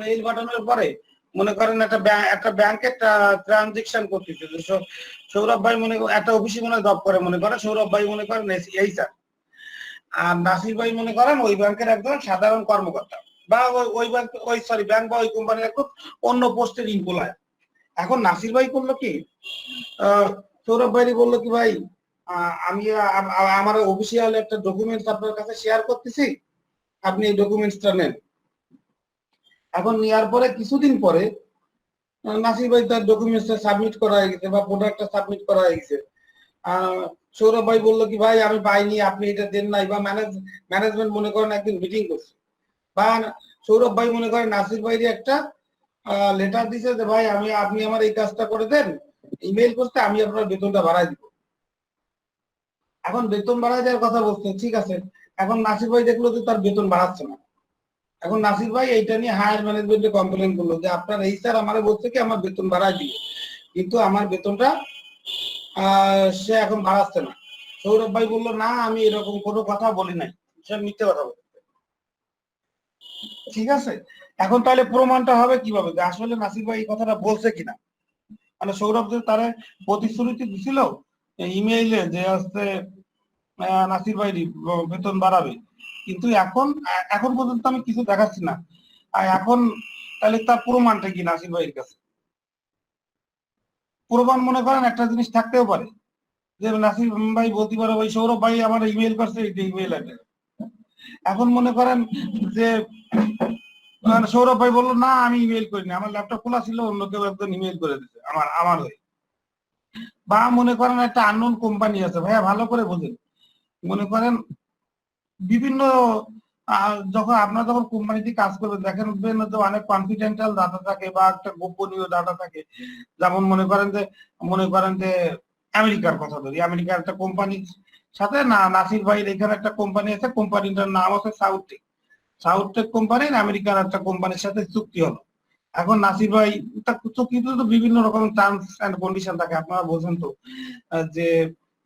Mail পাঠানোর পরে মনে করেন একটা ব্যাংকের ট্রানজেকশন করতেছে, সৌরভ ভাই মনে করেন একটা অফিসে মনে জব করে, মনে করেন সৌরভ ভাই মনে করেন এই স্যার, আর নাসির ভাই মনে করেন ওই ব্যাংকের একজন সাধারণ কর্মকর্তা, বা ওই ব্যাংক ব্যাংক বা ওই কোম্পানির একটু অন্য পোস্টের এমপ্লয়। এখন নাসির ভাই করলো কি, সৌরভ ভাই বললো কি ভাই আমি আমার অফিসিয়াল একটা ডকুমেন্টস আপনার কাছে শেয়ার করতেছি, আপনি এই ডকুমেন্টসটা নেন। এখন নেওয়ার পরে কিছুদিন পরে নাসির ভাই তার ডকুমেন্টসটা সাবমিট করা হয়ে গেছে বা প্রোডাক্টটা সাবমিট করা হয়ে গেছে। সৌরভ ভাই বললো কি ভাই আমি পাইনি, আপনি এটা দেন নাই, বা ম্যানেজমেন্ট মনে করেন একদিন মিটিং করছে, বা সৌরভ ভাই মনে করেন নাসির ভাইয়ের একটা লেটার দিছে যে ভাই আপনি আমার এই কাজটা করে দেন, ইমেল করতে আমি আপনার বেতনটা বাড়াই দিব। এখন বেতন বাড়াই দেওয়ার কথা বলছে, ঠিক আছে। এখন নাসির ভাই দেখলো যে তার বেতন বাড়াচ্ছে না। এখন নাসির ভাই এইটা নিয়ে হায়ার ম্যানেজমেন্টে কমপ্লেন করলো যে আপনার এই স্যার আমার বলছে কি আমার বেতন বাড়াই দিবে, কিন্তু আমার বেতনটা সে এখন বাড়াচ্ছে না। সৌরভ ভাই বললো না আমি এরকম কোনো কথা বলি নাই, সে মিথ্যে কথা বলছে। ঠিক আছে, এখন তাহলে প্রমাণটা হবে কিভাবে যে আসলে নাসির ভাই এই কথাটা বলছে কিনা? মানে সৌরভ যে তারা প্রতিশ্রুতি দিছিল ইমেইলে যে হচ্ছে নাসির ভাই বেতন বাড়াবে, কিন্তু এখন পর্যন্ত আমি কিছু দেখাচ্ছি না। আর এখন তাহলে তার প্রমাণটা কি নাসির ভাইয়ের কাছে? প্রমাণ মনে করেন একটা জিনিস থাকতেও পারে যে নাসির ভাই বলতে পারে ওই সৌরভ ভাই আমার ইমেল করছে, এই ইমেল আছে। এখন মনে করেন যে সৌরভ ভাই বললো না আমি ইমেল করিনি, আমার ল্যাপটপ খোলা ছিল, অন্য কেউ একজন ইমেল করে দিচ্ছে আমার হয়ে। বা মনে করেন একটা আননোন কোম্পানি আছে, ভাইয়া ভালো করে বোঝেন, মনে করেন বিভিন্ন যখন আপনারা যখন কোম্পানিতে কাজ করবেন দেখেন যে অনেক কনফিডেন্সিয়াল ডাটা থাকে বা একটা গোপনীয় ডাটা থাকে। যেমন মনে করেন যে আমেরিকার কথা ধরি, আমেরিকার একটা কোম্পানির সাথে নাসির ভাইয়ের এখানে একটা কোম্পানি আছে, কোম্পানিটার নাম আছে সাউথটেক কোম্পানি, আমেরিকার একটা কোম্পানির সাথে চুক্তি হলো। এখন নাসির ভাই চুক্তিতে তো বিভিন্ন রকম টার্মস এন্ড কন্ডিশন থাকে, আপনারা বোঝেন তো যে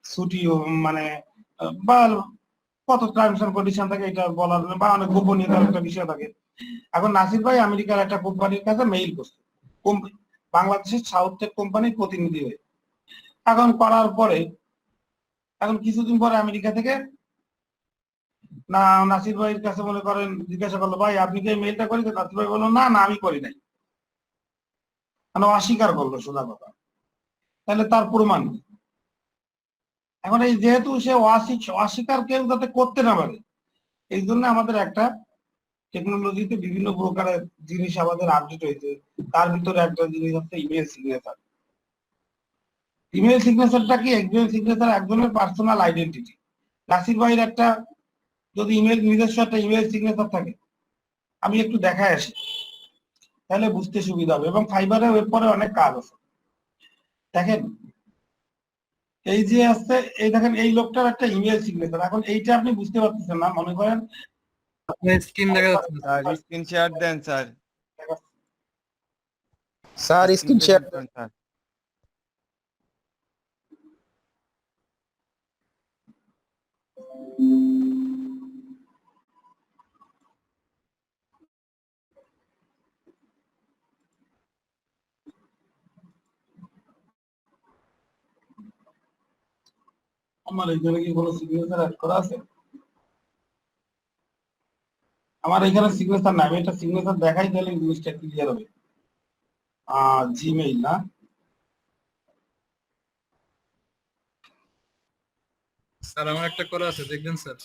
ছুটি মানে বা কত টার্মস এন্ড কন্ডিশন থাকে এটা বলার বা অনেক গোপনীয়তার একটা বিষয় থাকে। এখন নাসির ভাই আমেরিকার একটা কোম্পানির কাছে মেইল করছে বাংলাদেশের সাউথটেক কোম্পানির প্রতিনিধি হয়ে। এখন করার পরে এখন কিছুদিন পরে আমেরিকা থেকে নাসির ভাইয়ের কাছে মনে করেন জিজ্ঞাসা করলো ভাই আপনি কি মেইলটা করেছেন? নাসির ভাই বললো না আমি করি নাই, মানে অস্বীকার করলো সোজা কথা। তাহলে তার প্রমাণ। এখন এই যেহেতু সে অস্বীকার কেউ যাতে করতে না পারে, এই জন্য আমাদের একটা টেকনোলজিতে বিভিন্ন প্রকারের জিনিস আমাদের আপডেট হয়েছে। তার ভিতরে একটা জিনিস হচ্ছে ইমেল সিগনেচার। ইমেল সিগনেচারটা কি? একজনের পার্সোনাল আইডেন্টিটি। নাসির ভাইয়ের একটা যদি নিজস্ব একটা ইমেল সিগনেচার থাকে, আমি একটু দেখায় আসি তাহলে বুঝতে সুবিধা হবে, এবং ফাইবারের এরপরে অনেক কাজ আছে। দেখেন এই যে আছে, এই দেখেন এই লোকটার একটা ইমেল সিগনেচার। এখন এইটা আপনি বুঝতে পারতেছেন না, মনে করেন আপনার স্ক্রিন দেখা যাচ্ছে না। স্যার স্ক্রিন শেয়ার দেন স্যার। স্যার স্ক্রিন শেয়ার দেন স্যার। আমার এখানে কি কোনো সিগনেচার অ্যাড করা আছে? আমার এখানে সিগনেচার নাই, আমি একটা সিগনেচার দেখাই তাহলে জিনিসটা ক্লিয়ার হবে। জিমেইল না, স্যার আমার একটা করা আছে দেখবেন স্যার।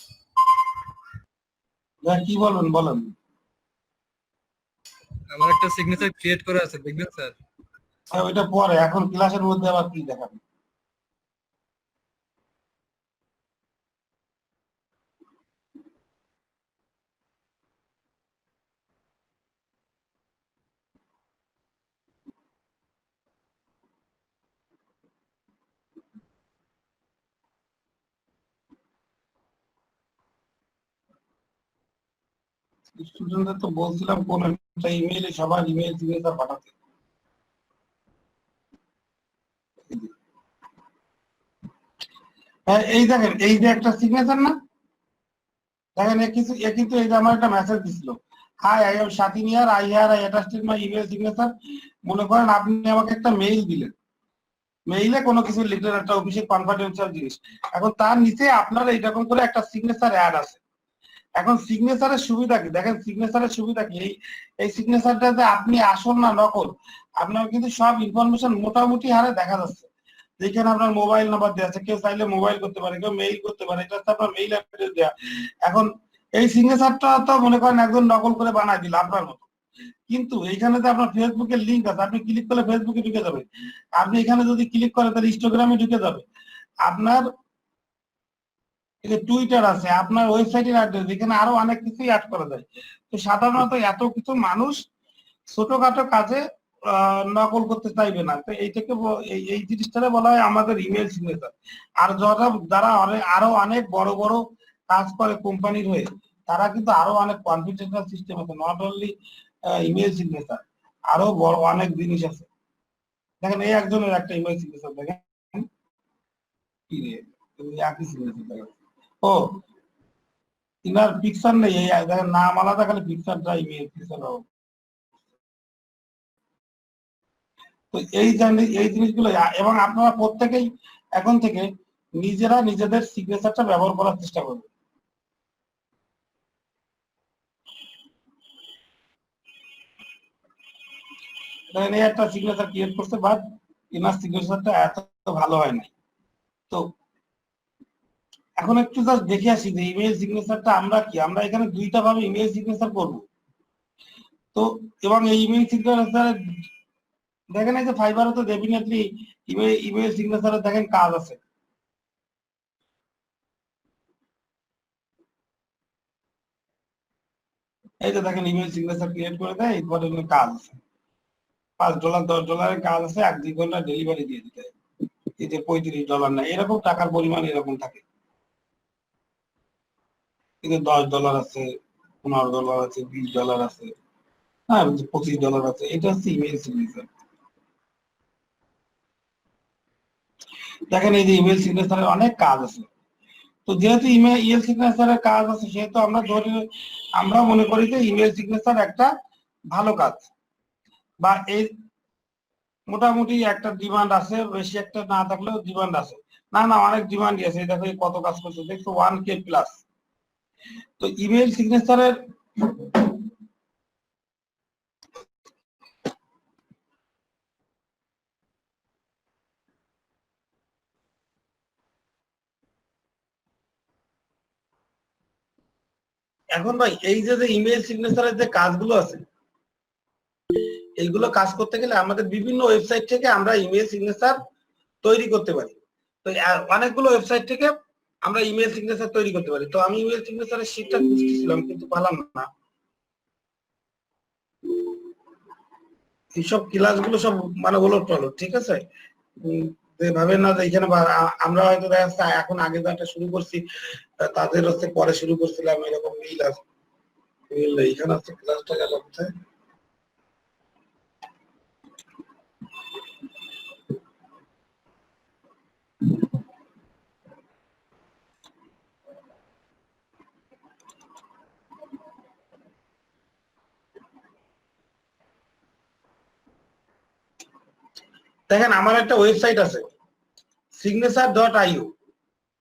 কি বলবেন বলেন। আমার একটা সিগনেচার ক্রিয়েট করা আছে দেখবেন স্যার। ওইটা পরে, এখন ক্লাসের মধ্যে আবার কি দেখাবেন? স্টুডেন্টদের তো বলছিলাম কোন একটা ইমেইলে সবার ইমেইল সিগনেচার পাঠাতে। হ্যাঁ এই দেখেন এই যে একটা সিগনেচার না, দেখেন এ কিন্তু এই যে আমার একটা মেসেজ দিছিল, hi, I am Shatin here, I here I attached my email signature. মনে করেন আপনি আমাকে একটা মেইল দিলেন, মেইলে কোনো কিছু লিখলেন, একটা অফিসের কনফিডেন্সিয়াল জিনিস। এখন তার নিচে আপনার এইরকম করে একটা সিগনেচার অ্যাড আছে। এখন সিগনেচারের সুবিধা কি দেখেন, সিগনেচারের সুবিধা কি, এই সিগনেচারটাতে আপনি আসল না নকল আপনার কিন্তু সব ইনফরমেশন মোটামুটি হারে দেখা যাচ্ছে। যেখানে আপনার মোবাইল নাম্বার দেওয়া আছে, কেউ চাইলে মোবাইল করতে পারে, কেউ মেইল করতে পারে, এটা হচ্ছে আপনার মেইল অ্যাড্রেস দেওয়া। এখন এই সিগনেচারটা তো মনে করেন একজন নকল করে বানাই দিল আপনার মতো, কিন্তু এখানে তো আপনার ফেসবুকের লিঙ্ক আছে, আপনি ক্লিক করলে ফেসবুকে ঢুকে যাবে। আপনি এখানে যদি ক্লিক করেন তাহলে ইনস্টাগ্রামে ঢুকে যাবে। আপনার টুইটার আছে, আপনার ওয়েবসাইটের অ্যাড্রেস, এখানে আরো অনেক কিছুই অ্যাড করা যায়। তো সাধারণত এত কিছু মানুষ ছোটখাটো কাজে নকল করতে চাইবে না। তো এইটাকে এই জিনিসটাকে বলা হয় আমাদের ইমেল সিগনেচার। আর যারা আরো অনেক বড় বড় কাজ করে কোম্পানির হয়ে, তারা কিন্তু আরো অনেক কনফিডেন্সিয়াল সিস্টেম আছে, নট অনলি ইমেল সিগনেচার, আরো বড় অনেক জিনিস আছে। দেখেন এই একজনের একটা ইমেল সিগনেচার দেখেন, কি রে একই সিগনেচার দেখেন। ও ইনার পিকচার নেই, এই দেখেন নাম আলাদা, খালি পিকচারটা ইমেল পিকচার। তো এই জিনিসগুলো, এবং আপনারা প্রত্যেকেই এখন থেকে নিজেরা নিজেদের সিগনেচারটা ব্যবহার করার চেষ্টা করবেন। এই একটা সিগনেচার ক্রিয়েট করছে, বাট ইনার সিগনেচারটা এত ভালো হয় নাই। তো এখন একটু জাস্ট দেখে আসি যে ইমেল সিগনেচারটা আমরা এখানে দুইটা ভাবে ইমেল সিগনেচার করব। তো এবং এই ইমেল সিগনেচার দেখেন, এই যে ফাইবারে তো ডেফিনেটলি ইমেল সিগনেচারে দেখেন কাজ আছে। এই যে দেখেন ইমেল সিগনেচার ক্রিয়েট করে দেয়, এরপরে কাজ আছে, $5 $10 কাজ আছে, 1-2 ঘন্টা ডেলিভারি দিয়ে দিতে হয়। এই যে $35 না, এরকম টাকার পরিমাণ এরকম থাকে। কিন্তু $10 আছে, $15 আছে, $20 আছে, হ্যাঁ $25 আছে। এটা হচ্ছে ইমেল সিগনেচার। দেখেন এই যে ইমেল সিগনেচারের অনেক কাজ আছে। তো যেহেতু ইমেল সিগনেচারের কাজ আছে, সেহেতু আমরা মনে করি যে ইমেল সিগনেচার একটা ভালো কাজ, বা এই মোটামুটি একটা ডিমান্ড আছে, বেশি একটা না থাকলেও ডিমান্ড আছে। না না, অনেক ডিমান্ড আছে, দেখো কত কাজ করছে, দেখছো 1K প্লাস। তো ইমেল সিগনেচারের এখন ভাই এই যে ইমেল সিগনেচারের যে কাজগুলো আছে, এইগুলো কাজ করতে গেলে আমাদের বিভিন্ন ওয়েবসাইট থেকে আমরা ইমেল সিগনেচার তৈরি করতে পারি। তো অনেকগুলো ওয়েবসাইট থেকে আমরা ইমেল সিগনেচার তৈরি করতে পারি। তো আমি ইমেল সিগনেচারের শীটটা খুঁজতেছিলাম কিন্তু পেলাম না। এইসব ক্লাসগুলো সব মানে ওলট পালট, ঠিক আছে। ভাবেন না যে এখানে আমরা হয়তো দেখা যাচ্ছে এখন আগে যাটা শুরু করছি তাদের হচ্ছে পরে শুরু করছিলাম, এরকম মিল আছে। মিল নেই, এখানে হচ্ছে ক্লাসটা গেল কোথায়। দেখেন আমার একটা ওয়েবসাইট আছে signature.io।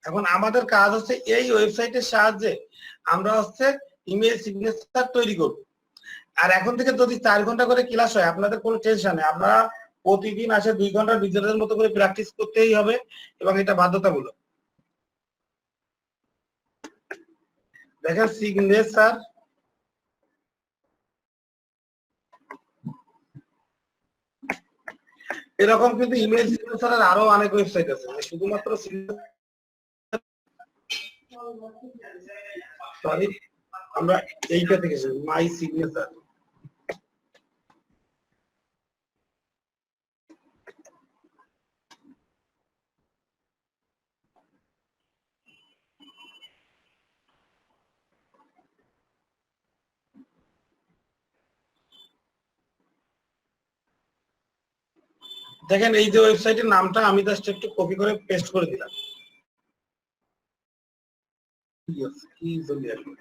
এখন আমাদের কাজ হচ্ছে এই ওয়েবসাইটের সাহায্যে আমরা হচ্ছে ইমেল সিগনেচার তৈরি করব। আর এখন থেকে যদি 4 ঘন্টা করে ক্লাস হয়, আপনাদের কোনো টেনশন নেই, আপনারা প্রতিদিন আসে 2 ঘন্টা নিজেদের মতো করে প্র্যাকটিস করতেই হবে, এবং এটা বাধ্যতামূলক। দেখেন সিগনেচার, এরকম কিন্তু ইমেল সিগনেচারের আরো অনেক ওয়েবসাইট আছে, শুধুমাত্র সরি আমরা এইটা থেকে মাই সিগনেচার। দেখেন এই যে ওয়েবসাইটের নামটা আমি জাস্ট একটু কপি করে পেস্ট করে দিলাম। কি চলে আসবে,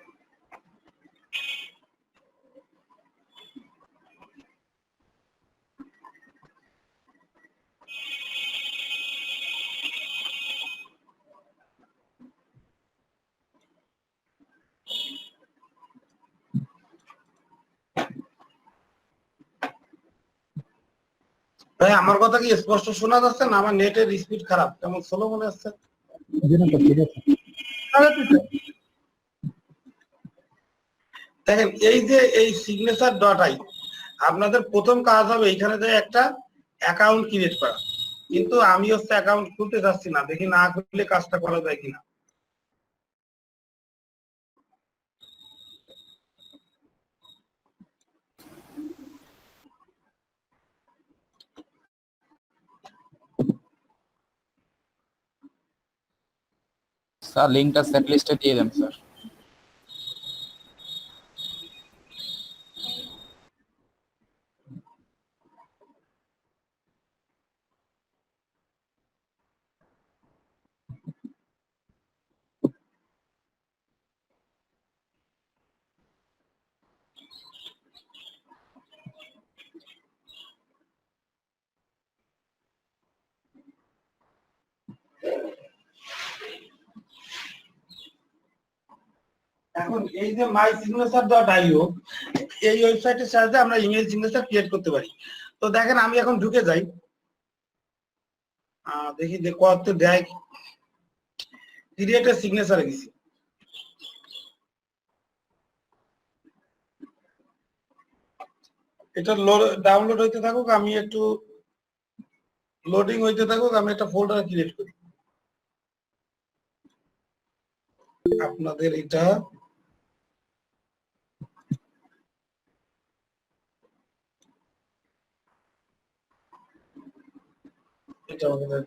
ভাই আমার কথা কি স্পষ্ট শোনা যাচ্ছে না? আমার নেটের স্পিড খারাপ, কেমন স্লো মনে হচ্ছে। দেখেন এই যে এই সিগনেচার ডট আই, আপনাদের প্রথম কাজ হবে এইখানে যে একটা অ্যাকাউন্ট ক্রিয়েট করা। কিন্তু আমি অ্যাকাউন্ট খুলতে যাচ্ছি না, দেখি না খুললে কাজটা করা যায় কিনা। স্যার লিংকটা সেট লিস্টে দিয়ে দেন স্যার। এখন এই যে মাই সিগনেচার ডট আইও, এই ওয়েবসাইটের সাহায্যে আমরা ইমেল সিগনেচার ক্রিয়েট করতে পারি। তো দেখেন আমি এখন ঢুকে যাই, দেখি যে কত দেয়। ক্রিয়েট এ সিগনেচারে গেছি, এটা ডাউনলোড হইতে থাকুক, আমি একটু লোডিং হইতে থাকুক, আমি একটা ফোল্ডার ক্রিয়েট করি। আপনাদের এটা এটা আমাদের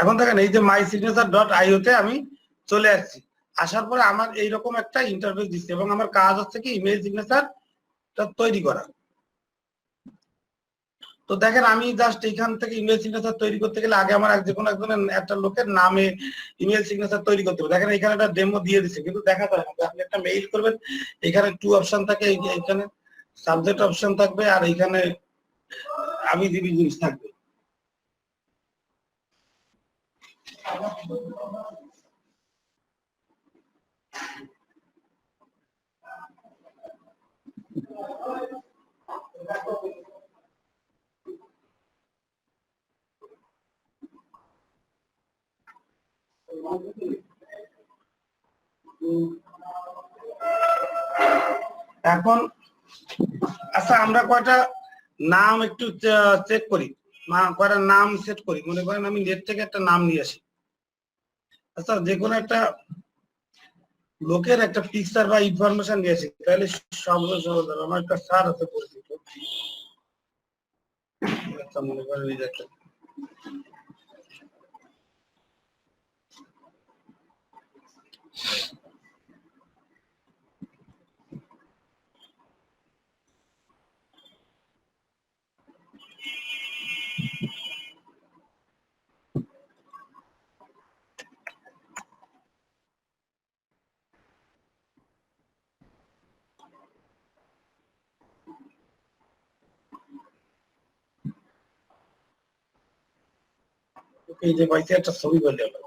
এখন দেখেন এই যে মাই সিগনেচার ডট আইও তে আমি চলে আসছি। আসার পরে আমার এইরকম একটা ইন্টারফেস দিচ্ছে এবং আমার কাজ হচ্ছে কি ইমেল সিগনেচার তৈরি করা। তো দেখেন আমি জাস্ট এখান থেকে ইমেল সিগনেচার তৈরি করতে গেলে আগে আমার যে কোনো একজনের একটা লোকের নামে ইমেল সিগনেচার তৈরি করতে হবে। দেখেন এখানে একটা ডেমো দিয়ে দিচ্ছে, কিন্তু দেখা যায় না। আপনি একটা মেইল করবেন, এখানে টু অপশন থাকে, এখানে সাবজেক্ট অপশন থাকবে আর এখানে আমি দিবি জিনিস থাকবে। এখন আচ্ছা আমরা কয়টা নাম একটু চেক করি, কয়টা নাম সেট করি। মনে করেন আমি নেট থেকে একটা নাম নিয়ে আসি। আচ্ছা যে কোনো একটা লোকের একটা পিকচার বা ইনফরমেশন নিয়ে আসি, তাহলে সহজ সহজ হবে। আমার একটা স্যার আছে পরিচিত, আচ্ছা মনে করেন এই যে একটা এই যে পাইছে একটা ছবি বলে হলো।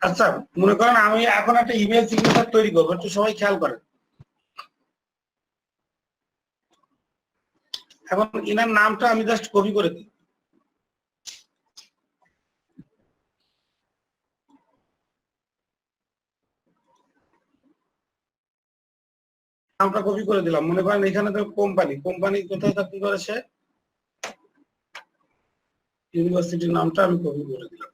আচ্ছা, মনে করেন আমি এখন একটা ইমেল সিগনেচার তৈরি করবো, একটু সবাই খেয়াল করেন। এখন ইনার নামটা আমি জাস্ট কপি করে দিই। নামটা কপি করে দিলাম। মনে করেন এখানে তো কোম্পানি কোথায় চাকরি করে সে, ইউনিভার্সিটির নামটা আমি কপি করে দিলাম।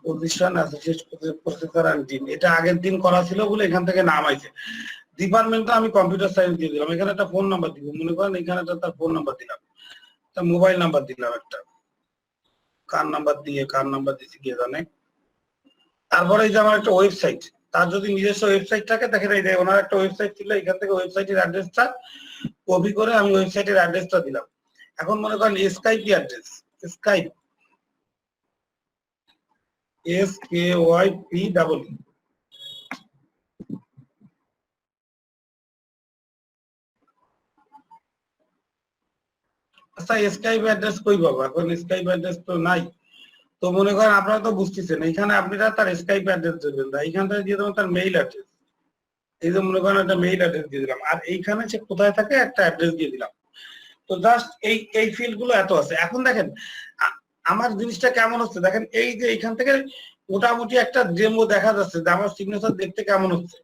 Position associate professor and dean, এটা আগের দিন করা ছিল বলে এখান থেকে নাম আইছে। ডিপার্টমেন্টটা আমি কম্পিউটার সায়েন্স দিয়ে দিলাম। এখানে একটা ফোন নাম্বার দিব, মনে করেন এখানে একটা তার ফোন নাম্বার দিলাম, একটা মোবাইল নাম্বার দিলাম একটা, কার নাম্বার দিছি কে জানে। তারপরে এই যে আমার একটা ওয়েবসাইট, তার যদি নিজস্ব ওয়েবসাইট থাকে দেখেন এই যে ওনার একটা ওয়েবসাইট ছিল, এখান থেকে ওয়েবসাইটের অ্যাড্রেসটা কপি করে আমি ওয়েবসাইটের অ্যাড্রেসটা দিলাম। এখন মনে করেন স্কাইপ অ্যাড্রেস, স্কাইপ SKYP আচ্ছা, স্কাইপ অ্যাড্রেস কই পাবো? এখন স্কাইপ অ্যাড্রেস তো নাই। তো মনে করেন আপনারা তো বুঝতেছেন, এখানে আপনারা তার স্কাইপ অ্যাড্রেস দেবেন না, এইখানটা দিয়ে দেবেন তার মেইল অ্যাড্রেস। এই যে মনে করেন একটা মেইল অ্যাড্রেস দিয়ে দিলাম, আর এইখানে সে কোথায় থাকে একটা অ্যাড্রেস দিয়ে দিলাম। তো জাস্ট এই ফিল্ড গুলো এত আছে। এখন দেখেন আমার জিনিসটা কেমন হচ্ছে, দেখেন এই যে এইখান থেকে মোটামুটি একটা ডেমো দেখা যাচ্ছে যে আমার সিগনেচার দেখতে কেমন হচ্ছে।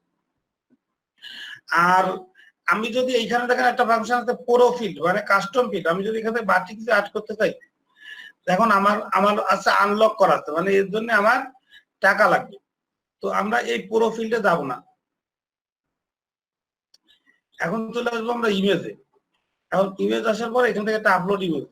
আর আমি যদি এইখানে দেখেন একটা ফাংশন আছে পুরো ফিল্ড মানে কাস্টম ফিল্ড, আমি যদি এখানে বাড়তি কিছু অ্যাড করতে চাই, দেখুন আমার আমার আছে আনলক করা আছে, মানে এর জন্য আমার টাকা লাগবে। তো আমরা এই পুরো ফিল্ডে যাব না, এখন চলে আসবো আমরা ইমেজে। এখন ইমেজ আসার পর এখান থেকে একটা আপলোড ইমেজ,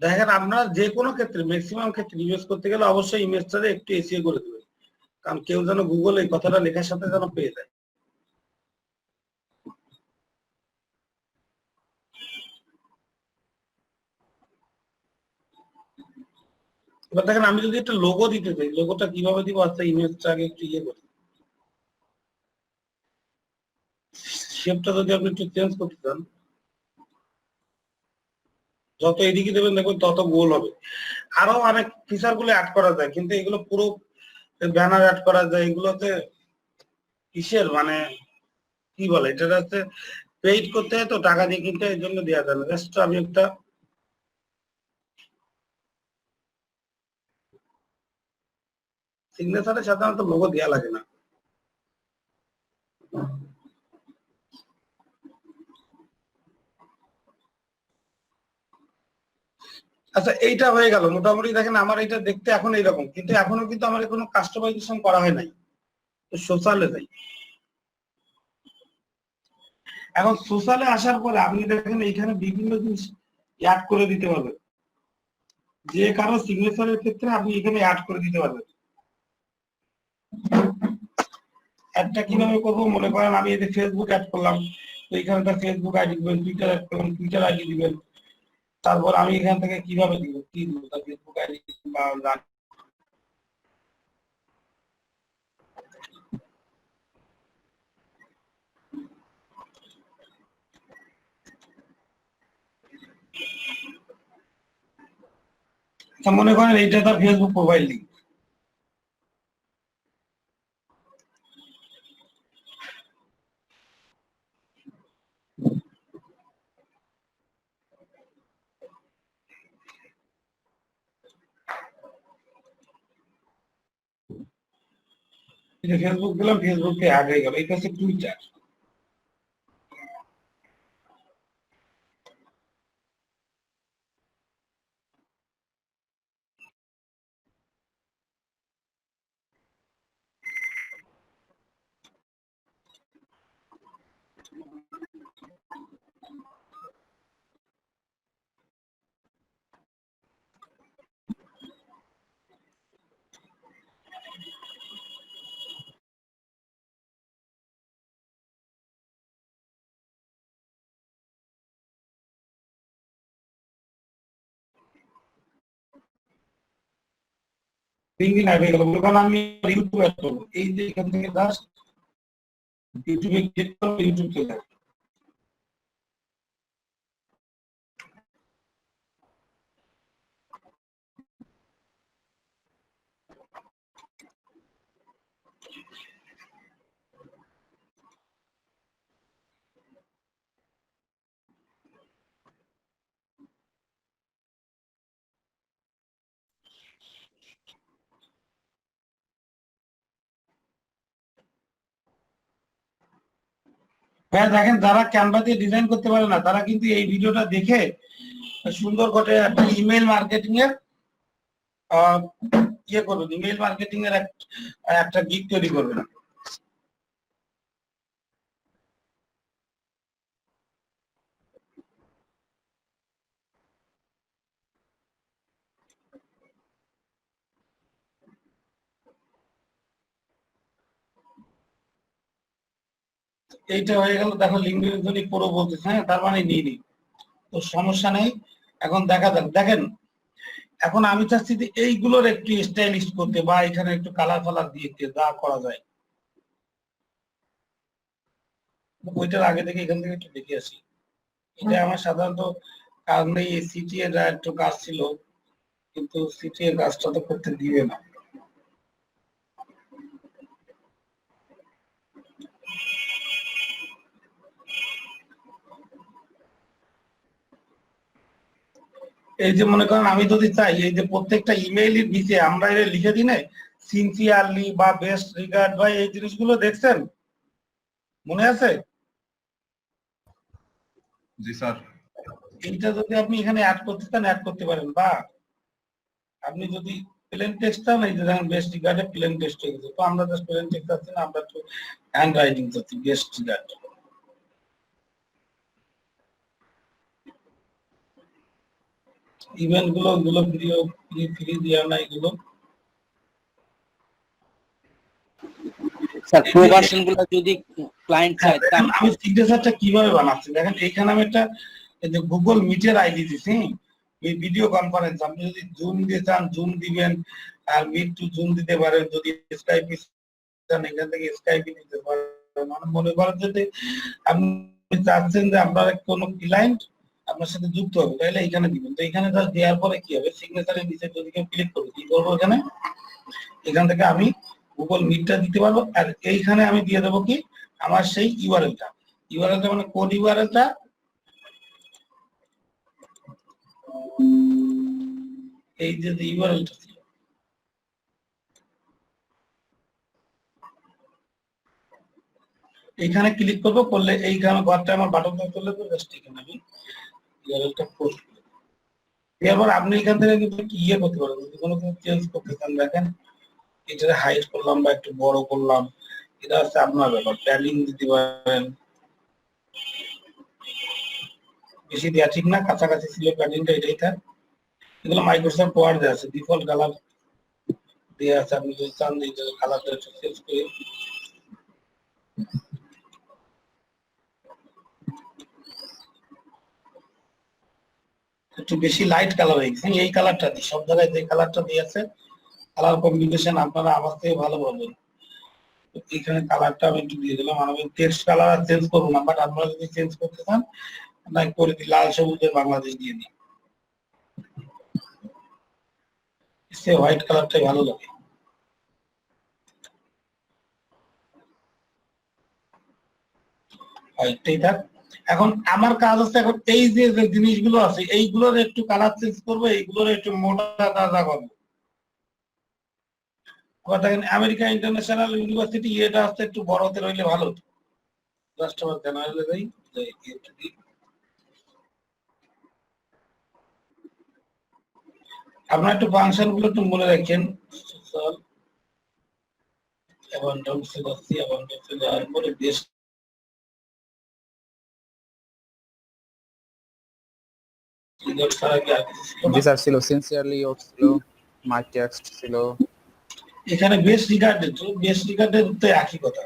দেখেন আপনারা যে কোনো ক্ষেত্রে ম্যাক্সিমাম ক্ষেত্রে ইমেজ করতে গেলে অবশ্যই ইমেজটারে একটু এসিও করে দেবেন, কারণ কেউ যেন গুগল এই কথাটা লেখার সাথে যেন পেয়ে যায়। এবার দেখেন আমি যদি একটা লোগো দিতে চাই, লোগোটা কিভাবে দিব? আচ্ছা, ইমেজটা আগে একটু ইয়ে করি, শেপটা যদি আপনি একটু চেঞ্জ করতে চান, যত এদিকে দেবেন দেখবেন তত গোল হবে। আরো অনেক ফিচার গুলো অ্যাড করা যায়, কিন্তু এগুলো পুরো ব্যানার অ্যাড করা যায়, এগুলোতে কিসের মানে কি বলে এটা হচ্ছে পেইড করতে হয়, তো টাকা দিয়ে কিনতে হয়, এই জন্য দেওয়া যায় না। জাস্ট আমি একটা সিগনেচারে সাধারণত লোগো দেওয়া লাগে না। আচ্ছা, এইটা হয়ে গেল মোটামুটি। দেখেন আমার এটা দেখতে এখন এইরকম, কিন্তু এখনো কিন্তু আমার কোনো কাস্টমাইজেশন করা হয় নাই। তো সোশ্যালে যাই, এখন সোশ্যালে আসার পরে আপনি দেখেন এইখানে বিভিন্ন জিনিস অ্যাড করে দিতে পারবেন, যে কারো সিগনেচারের ক্ষেত্রে আপনি এখানে অ্যাড করে দিতে পারবেন। অ্যাডটা কিভাবে করবো? মনে করেন আমি এই যে ফেসবুক অ্যাড করলাম, তো এখানে একটা ফেসবুক আইডি দিবেন, টুইটার অ্যাড করলাম টুইটার আইডি দিবেন। তারপর আমি এখান থেকে কিভাবে দিব, কি দিব তার ফেসবুক আইডি বা মনে করেন এইটা তার ফেসবুক প্রোফাইল লিঙ্ক। ফেসবুক দিলাম, ফেসবুকে অ্যাড হয়ে গেল। এটা হচ্ছে টুইটার। লিঙ্কডিন অ্যাড হয়ে গেল। মনে করেন আমি ইউটিউব অ্যাড করবো, এই যে এখান থেকে জাস্ট ইউটিউবে ক্লিক করবো, ইউটিউব চলে আসবে। হ্যাঁ দেখেন, যারা ক্যানভা দিয়ে ডিজাইন করতে পারে না তারা কিন্তু এই ভিডিওটা দেখে সুন্দর করে একটা ইমেল মার্কেটিং এর ইয়ে করবেন, ইমেল মার্কেটিং এর একটা গিগ তৈরি করবেন। এইটা হয়ে গেল, দেখো লিঙ্কডিন যদি পুরো বলতেছে, হ্যাঁ তার মানে নিয়ে নি, তো সমস্যা নেই। এখন দেখা যাক, দেখেন এখন আমি চাচ্ছি যে এইগুলোর একটু স্টাইলিশ করতে, বা এখানে একটু কালার ফালার দিয়ে যা করা যায়, ওইটার আগে থেকে এখান থেকে একটু দেখে আসি। এটা আমার সাধারণত কাজ নেই, সিটি এর একটু কাজ ছিল, কিন্তু সিটি এর কাজটা তো করতে দিবে না। এই যে মনে করেন আমি যদি চাই এই যে প্রত্যেকটা ইমেইলের নিচে আমরা এটা লিখে দিই না, সিনসিয়ারলি বা বেস্ট রিগার্ড, বা এই জিনিসগুলো দেখছেন, মনে আছে? জি স্যার। এইটা যদি আপনি এখানে অ্যাড করতে চান অ্যাড করতে পারেন, বা আপনি যদি প্লেন টেক্সট চান, এই যে দেখেন বেস্ট রিগার্ডে প্লেন টেক্সট হয়ে গেছে, তো আমরা জাস্ট প্লেন টেক্সট চাচ্ছি না, আমরা একটু হ্যান্ড রাইটিং চাচ্ছি, বেস্ট রিগার্ড। ইভেন্ট গুলো ভিডিও ফ্রি দেওয়া না এগুলো। স্যার প্রো ভার্সন গুলো যদি ক্লায়েন্ট চায় তাহলে আমি সিগনেচারটা কিভাবে বানাচ্ছি দেখেন, এইখানে আমি একটা এই যে গুগল মিটের আইডি দিছি, এই ভিডিও কনফারেন্স, আপনি যদি জুম দিয়ে চান জুম দিবেন, আর মিট টু জুম দিতে পারেন, যদি স্কাইপ চান এখান থেকে স্কাইপে দিতে পারেন। মানে মনে করেন যদি আপনি চাচ্ছেন যে আপনার কোনো ক্লায়েন্ট আপনার সাথে যুক্ত হবে, তাহলে এখানে দিবেন। তো এখানে জাস্ট দেওয়ার পরে কি হবে, সিগনেচারের নিচে যদি কেউ ক্লিক করবে, কি করবো এখানে, এখান থেকে আমি গুগল মিটটা দিতে পারবো, আর এইখানে আমি দিয়ে দেবো কি আমার সেই ইউআরএলটা। ইউআরএলটা মানে কোন ইউআরএলটা, এই যে ইউআরএলটা ছিল, এইখানে ক্লিক করবো, করলে এইখানে ঘরটা আমার বাটন করলে তো জাস্ট এখানে আমি ইউআরএলটা পোস্ট করব। এরপর আপনি এখান থেকে কিন্তু ইয়ে করতে পারেন, যদি কোনো কিছু চেঞ্জ করতে চান, দেখেন এটা হাইট করলাম বা একটু বড় করলাম, এটা হচ্ছে আপনার ব্যাপার। প্যাডিং দিতে পারেন, বেশি দেওয়া ঠিক না, কাছাকাছি ছিল প্যাডিংটা, এটাই থাক। এগুলো মাইক্রোসফট ওয়ার্ড দেওয়া আছে, ডিফল্ট কালার দেওয়া আছে, আপনি যদি চান যে কালারটা একটু চেঞ্জ করে একটু বেশি লাইট কালার হয়ে গেছে, এই কালারটা দিই, সব জায়গায় যে কালারটা দিয়েছে কালার কম্বিনেশন আপনারা আমার থেকে ভালো বলবেন। এখানে কালারটা আমি একটু দিয়ে দিলাম, আমি টেক্সট কালার আর চেঞ্জ করবো না, বাট আপনারা যদি চেঞ্জ করতে চান আপনাকে করে দিই, লাল সবুজের বাংলাদেশ দিয়ে দিই, সে হোয়াইট কালারটাই ভালো লাগে। হোয়াইটটাই থাক। এখন আমার কাজ হচ্ছে এখন এই যে জিনিসগুলো আছে এইগুলোর একটু কালার চেঞ্জ করবো, এইগুলোর একটু মোটা তাজা করবো। দেখেন আমেরিকা ইন্টারন্যাশনাল ইউনিভার্সিটি, এটা হচ্ছে একটু বড়তে রইলে ভালো হতো। জাস্ট আমার জেনারেলে যাই, আপনার একটু ফাংশন গুলো একটু মনে রাখেন। যাওয়ার পরে বেশ জি স্যার ছিল, সিনসিয়ারলি ছিল, মাই টেক্সট ছিল, এখানে বেশ রিগার্ডেড, বেশ রিগার্ডেড তো একই কথা,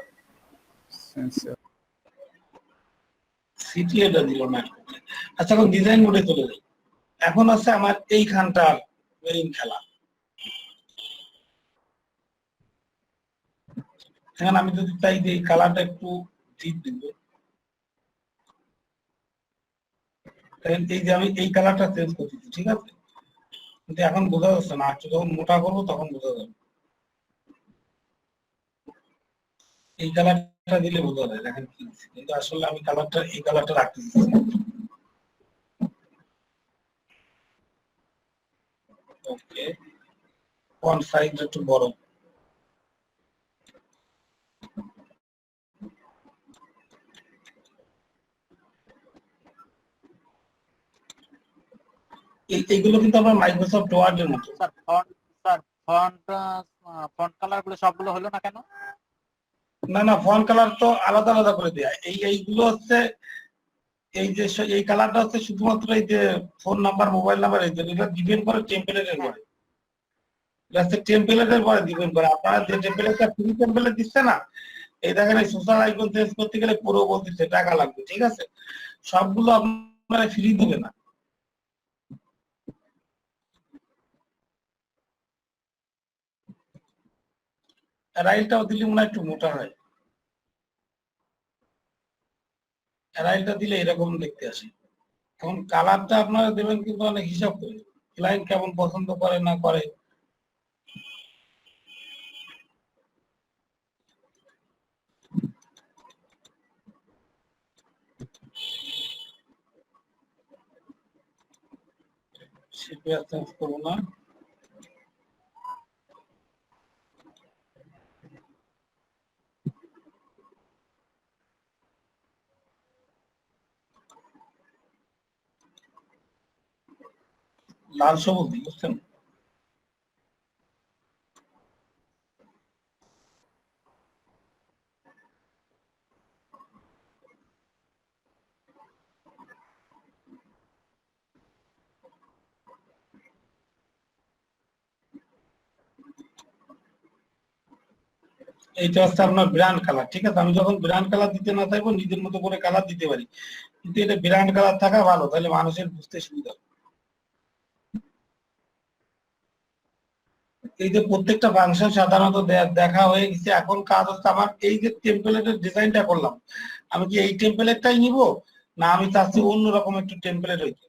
সিটি এটা দিল না। আচ্ছা এখন ডিজাইন মোডে চলে যাই। এখন আছে আমার এইখানটার মেইন খেলা, এখন আমি যদি চাই যে এই কালারটা একটু ডিপ দিব, তাহলে এই যে আমি এই কালারটা চেঞ্জ করতেছি, ঠিক আছে, কিন্তু এখন বোঝা যাচ্ছে না, একটু যখন মোটা করবো তখন বোঝা যাবে। এই কালারটা দিলে বোঝা যায়, দেখেন কি দিচ্ছি। কিন্তু আসলে আমি কালারটা এই কালারটা রাখতে দিচ্ছি। ওকে, ফন্ট সাইজ একটু বড়। এইগুলো কিন্তু আমার মাইক্রোসফট ওয়ার্ডের মতো। স্যার ফন্ট কালার গুলো সবগুলো হলো না কেন? না, ফন্ট কালার তো আলাদা আলাদা করে দেয়া। এইগুলো হচ্ছে এই যে এই কালারটা হচ্ছে শুধুমাত্র এই যে ফোন নাম্বার, মোবাইল নাম্বার, এই যে এটা ডিপেন্ড করে টেম্পলেটের উপরে। জাস্ট টেম্পলেটের উপরে ডিপেন্ড করে। আপনারা যে টেম্পলেটটা ফ্রি টেম্পলেট দিচ্ছে না, এই দেখেন এই সোশ্যাল আইকন চেঞ্জ করতে গেলে পুরো বলতেছে টাকা লাগবে, ঠিক আছে, সবগুলো আপনারা ফ্রি দিবে না। রাইলটাও দিলে মনে হয় একটু মোটা হয়, রাইলটা দিলে এরকম দেখতে আসে। এখন কালারটা আপনারা দেবেন কিন্তু অনেক হিসাব করে, ক্লায়েন্ট কেমন পছন্দ করে না করে। সেটা চেঞ্জ করবো না। লাল সবুজ দিই, বুঝছেন? এইটা হচ্ছে আপনার ব্র্যান্ড কালার, ঠিক আছে। আমি যখন ব্র্যান্ড কালার দিতে না চাইবো, নিজের মতো করে কালার দিতে পারি, কিন্তু এটা ব্র্যান্ড কালার থাকা ভালো, তাহলে মানুষের বুঝতে সুবিধা। এই যে প্রত্যেকটা ফাংশন সাধারণত দেখা হয়ে গেছে। এখন কাজ হচ্ছে আমার এই যে টেম্পলেটের ডিজাইনটা করলাম, আমি কি এই টেম্পলেটটাই নিব, না আমি চাচ্ছি অন্যরকম একটু টেম্পলেট হইতে।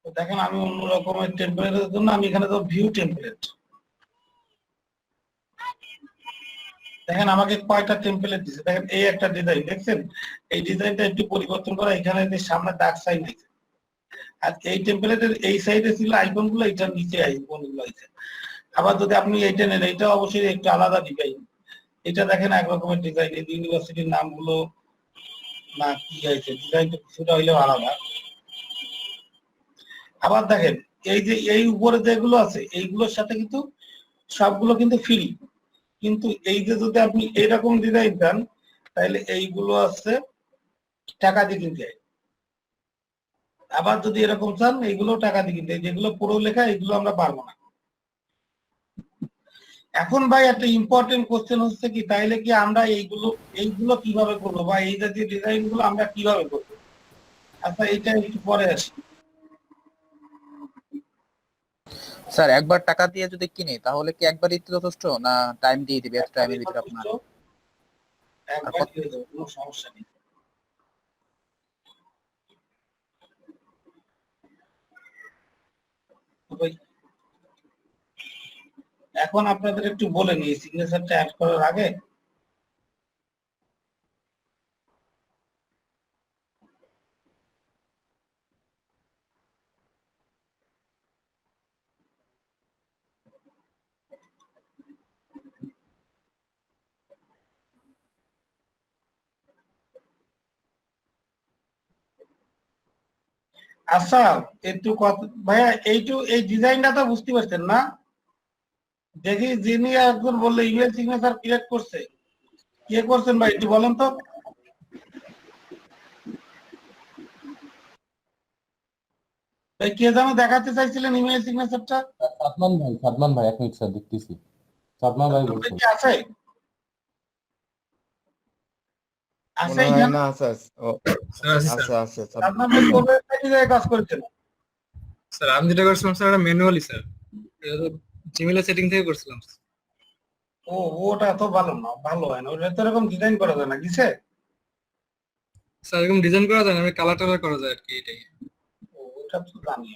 তো দেখেন আমি অন্য রকমের টেম্পলেটের জন্য আমি এখানে তো ভিউ টেম্পলেট, দেখেন আমাকে কয়টা টেম্পলেট দিছে। দেখেন এই একটা ডিজাইন দেখছেন, এই ডিজাইনটা একটু পরিবর্তন করা, এখানে সামনে ডার্ক সাইড আছে। আর এই টেম্পলেটের এই সাইডে ছিল আইকন গুলো, এটার নিচে আইকন গুলো আছে। আবার যদি আপনি এইটা নেন, এটা অবশ্যই একটু আলাদা ডিজাইন। এটা দেখেন একরকমের ডিজাইন, এই ইউনিভার্সিটির নামগুলো না কি আছে, ডিজাইনটা কিছুটা হইলেও আলাদা। আবার দেখেন এই যে এই উপরে যেগুলো আছে, এইগুলোর সাথে কিন্তু সবগুলো কিন্তু ফ্রি, কিন্তু এই যে যদি আপনি এইরকম ডিজাইন চান, তাহলে এইগুলো আছে টাকা দিয়ে কিনতে হয়। আবার যদি এরকম চান, এইগুলো টাকা দিয়ে কিনতে হয়। যেগুলো পুরো লেখা, এগুলো আমরা পারবো না। এখন ভাই একটা ইম্পর্টেন্ট কোশ্চেন হচ্ছে কি, তাইলে কি আমরা এইগুলো কিভাবে করবো, বা এই জাতীয় ডিজাইন গুলো আমরা কিভাবে করবো? আচ্ছা, এইটা একটু পরে আসি। স্যার একবার টাকা দিয়ে যদি কিনি তাহলে কি একবারই যথেষ্ট, না টাইম দিয়ে দিবে এত টাইমের ভিতরে আপনার? একবার দিয়ে দেবো, কোনো সমস্যা নেই। ভাই এখন আপনাদের একটু বলে নিই, সিগনেচারটা অ্যাড করার আগে আচ্ছা একটু কথা ভাইয়া, এই ডিজাইনটা তো বুঝতে পারছেন না? দেখি যিনি একজন বললে ইমেল সিগনেচার ক্রিয়েট করছে, কে করছেন ভাই একটু বলেন তো। ভাই কে যেন দেখাতে চাইছিলেন ইমেল সিগনেচারটা? সাদমান ভাই 1 মিনিট স্যার দেখতেছি। সাদমান ভাই বলছেন। কি আছে? আছে মনে হয় এখানে? না, আছে ও স্যার আছে স্যার। আছে আপনার ভাই কোন জায়গায় কাজ করেছেন? স্যার আমি যেটা করছিলাম স্যার, এটা ম্যানুয়ালি স্যার, এটা তো জিমেইলের সেটিং থেকে করছিলাম। ও ওটা তো ভালো না, ভালো হয় না, ওটা তো এরকম ডিজাইন করা যায় না, দিছে? স্যার এরকম ডিজাইন করা যায় না, কালার টালার করা যায় আর কি, এটাই। ও, ওটা তো জানি।